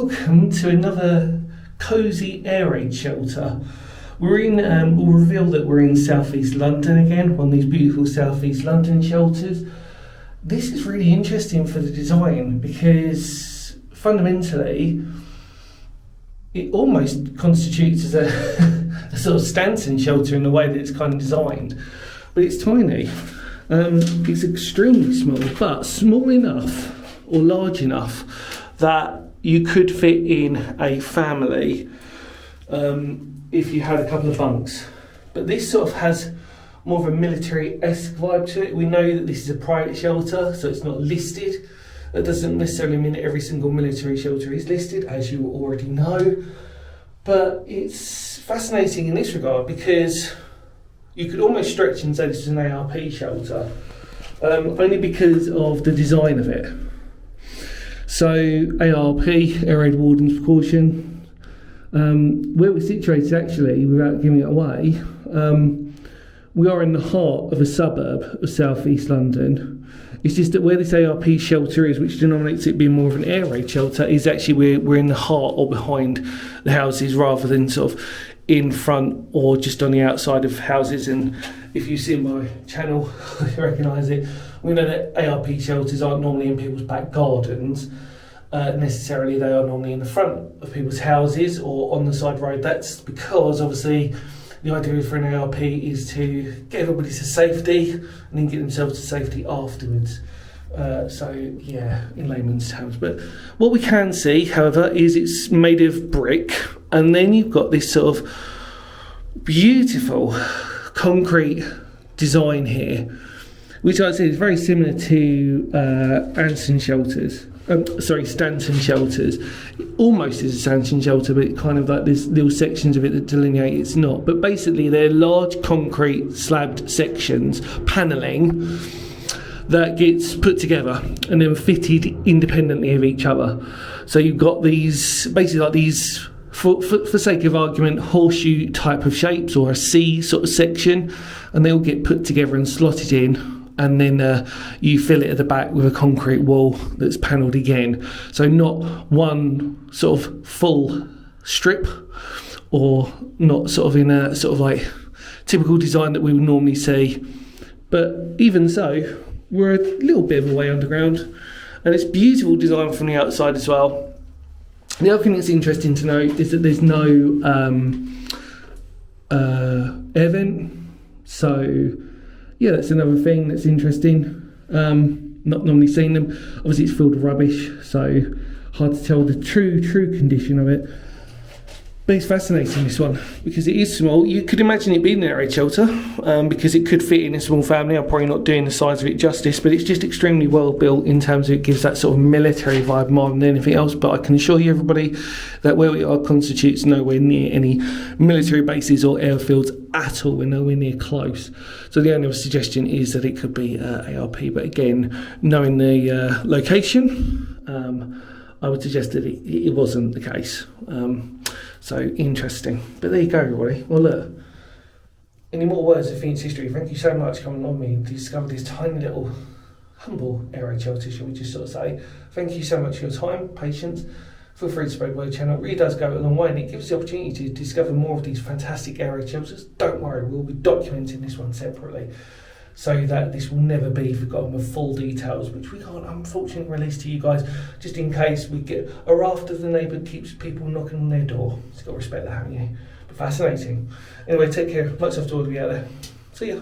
welcome to another cosy air raid shelter. We're in, we'll reveal that we're in South East London again, one of these beautiful South East London shelters. This is really interesting for the design because fundamentally it almost constitutes as a sort of Stanton shelter in the way that it's kind of designed, but it's tiny. It's extremely small, but small enough or large enough that you could fit in a family if you had a couple of bunks. But this sort of has more of a military-esque vibe to it. We know that this is a private shelter, so it's not listed. That doesn't necessarily mean that every single military shelter is listed, as you already know. But it's fascinating in this regard because you could almost stretch and say this is an ARP shelter, only because of the design of it. So ARP, Air Raid Warden's Precaution, where we're situated actually, without giving it away, we are in the heart of a suburb of South East London. It's just that where this ARP shelter is, which denominates it being more of an air raid shelter, is actually we're in the heart or behind the houses rather than sort of in front or just on the outside of houses. And if you see my channel, you recognise it. We know that ARP shelters aren't normally in people's back gardens. Necessarily, they are normally in the front of people's houses or on the side road. That's because obviously the idea for an ARP is to get everybody to safety and then get themselves to safety afterwards. So yeah, in layman's terms. But what we can see, however, is it's made of brick, and then you've got this sort of beautiful concrete design here, which I'd say is very similar to Stanton shelters. It almost is a Stanton shelter, but it kind of like there's little sections of it that delineate it's not. But basically, they're large concrete slabbed sections, panelling, that gets put together and then fitted independently of each other. So you've got these, basically like these, for sake of argument, horseshoe type of shapes or a C sort of section, and they all get put together and slotted in. And then you fill it at the back with a concrete wall that's panelled again. So not one sort of full strip, or not sort of in a sort of like typical design that we would normally see. But even so, we're a little bit of a way underground, and it's beautiful design from the outside as well. The other thing that's interesting to note is that there's no air vent. So yeah, that's another thing that's interesting. Not normally seen them. Obviously it's filled with rubbish, so hard to tell the true condition of it. But it's fascinating, this one, because it is small. You could imagine it being an air raid shelter, because it could fit in a small family. I'm probably not doing the size of it justice, but it's just extremely well built in terms of it gives that sort of military vibe more than anything else. But I can assure you, everybody, that where we are constitutes nowhere near any military bases or airfields at all. We're nowhere near close. So the only other suggestion is that it could be ARP. But again, knowing the location, I would suggest that it wasn't the case. So interesting. But there you go, everybody. Well, look, any more words of Phoenix history? Thank you so much for coming on me to discover this tiny little humble air raid shelter, shall we just sort of say. Thank you so much for your time, patience. Feel free to spread word channel. It really does go a long way, and it gives us the opportunity to discover more of these fantastic air raid shelters. Don't worry, we'll be documenting this one separately, so that this will never be forgotten with full details, which we can't unfortunately release to you guys, just in case we get a raft of the neighbour keeps people knocking on their door. You've got to respect that, haven't you? But fascinating. Anyway, take care. Much love to all of you out there. See ya.